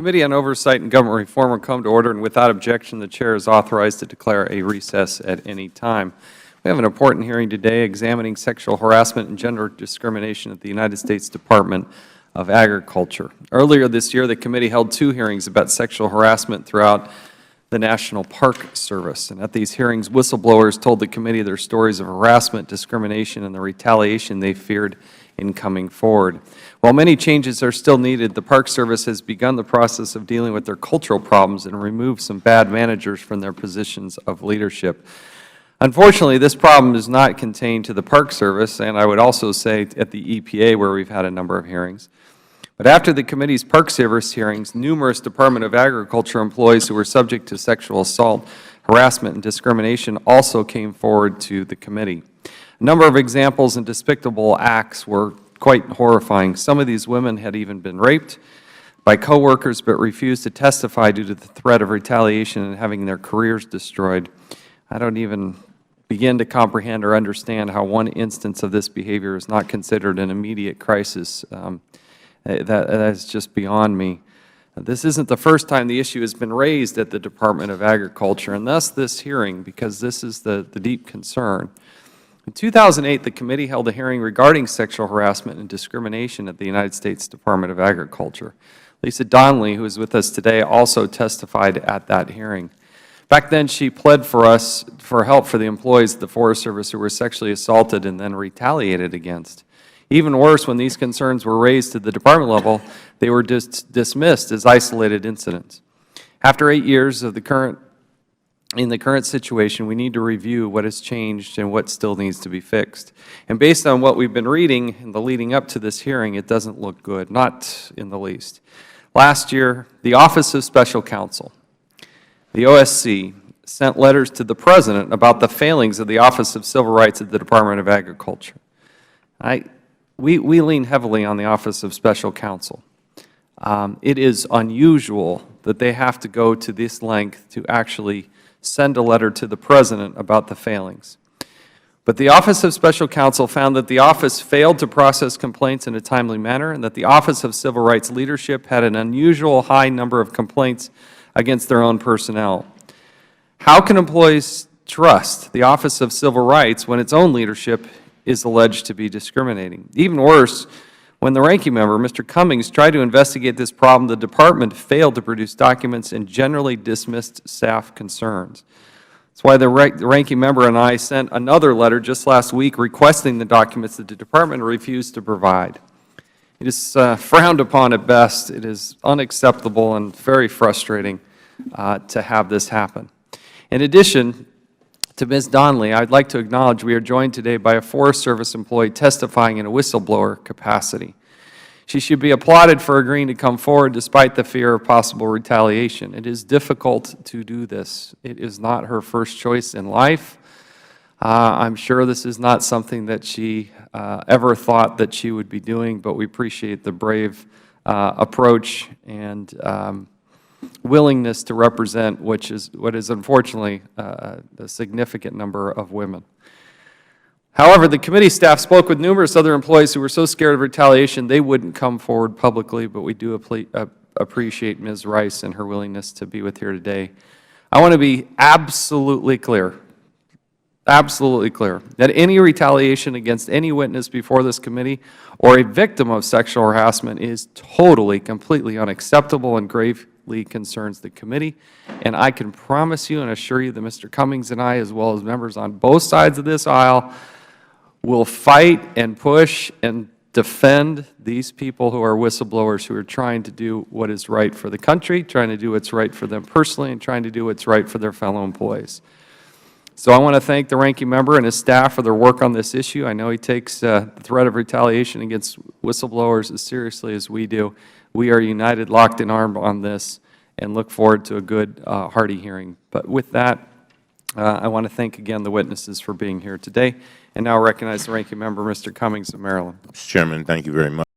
Committee on Oversight and Government Reform will come to order, and without objection, the Chair is authorized to declare a recess at any time. We have an important hearing today examining sexual harassment and gender discrimination at the United States Department of Agriculture. Earlier this year, the committee held 2 hearings about sexual harassment throughout the National Park Service. And at these hearings, whistleblowers told the committee their stories of harassment, discrimination, and the retaliation they feared in coming forward. While many changes are still needed, the Park Service has begun the process of dealing with their cultural problems and removed some bad managers from their positions of leadership. Unfortunately, this problem is not contained to the Park Service, and I would also say at the EPA, where we've had a number of hearings. But after the committee's Park Service hearings, numerous Department of Agriculture employees who were subject to sexual assault, harassment, and discrimination also came forward to the committee. A number of examples and despicable acts were quite horrifying. Some of these women had even been raped by coworkers but refused to testify due to the threat of retaliation and having their careers destroyed. I don't even begin to comprehend or understand how one instance of this behavior is not considered an immediate crisis. That is just beyond me. This isn't the first time the issue has been raised at the Department of Agriculture, and thus this hearing, because this is the deep concern. In 2008, the committee held a hearing regarding sexual harassment and discrimination at the United States Department of Agriculture. Lisa Donnelly, who is with us today, also testified at that hearing. Back then, she pled for us for help for the employees of the Forest Service who were sexually assaulted and then retaliated against. Even worse, when these concerns were raised at the department level, they were dismissed as isolated incidents. After 8 years of in the current situation, we need to review what has changed and what still needs to be fixed. And based on what we've been reading in the leading up to this hearing, it doesn't look good, not in the least. Last year, the Office of Special Counsel, the OSC, sent letters to the President about the failings of the Office of Civil Rights at the Department of Agriculture. We lean heavily on the Office of Special Counsel. It is unusual that they have to go to this length to actually send a letter to the President about the failings. But the Office of Special Counsel found that the office failed to process complaints in a timely manner and that the Office of Civil Rights leadership had an unusual high number of complaints against their own personnel. How can employees trust the Office of Civil Rights when its own leadership is alleged to be discriminating? Even worse, when the ranking member, Mr. Cummings, tried to investigate this problem, the Department failed to produce documents and generally dismissed staff concerns. That's why the ranking member and I sent another letter just last week requesting the documents that the Department refused to provide. It is frowned upon at best. It is unacceptable and very frustrating to have this happen. In addition to Ms. Donnelly, I'd like to acknowledge we are joined today by a Forest Service employee testifying in a whistleblower capacity. She should be applauded for agreeing to come forward despite the fear of possible retaliation. It is difficult to do this. It is not her first choice in life. I'm sure this is not something that she ever thought that she would be doing, but we appreciate the brave approach and willingness to represent what is unfortunately a significant number of women. However, the committee staff spoke with numerous other employees who were so scared of retaliation they wouldn't come forward publicly, but we do appreciate Ms. Rice and her willingness to be with here today. I want to be absolutely clear, that any retaliation against any witness before this committee or a victim of sexual harassment is totally, completely unacceptable and gravely concerns the committee. And I can promise you and assure you that Mr. Cummings and I, as well as members on both sides of this aisle, will fight and push and defend these people who are whistleblowers who are trying to do what is right for the country, trying to do what's right for them personally, and trying to do what's right for their fellow employees. So I want to thank the ranking member and his staff for their work on this issue. I know he takes the threat of retaliation against whistleblowers as seriously as we do. We are united, locked in arm on this, and look forward to a good, hearty hearing. But with that, I want to thank again the witnesses for being here today, and now recognize the ranking member, Mr. Cummings of Maryland. Mr. Chairman, thank you very much.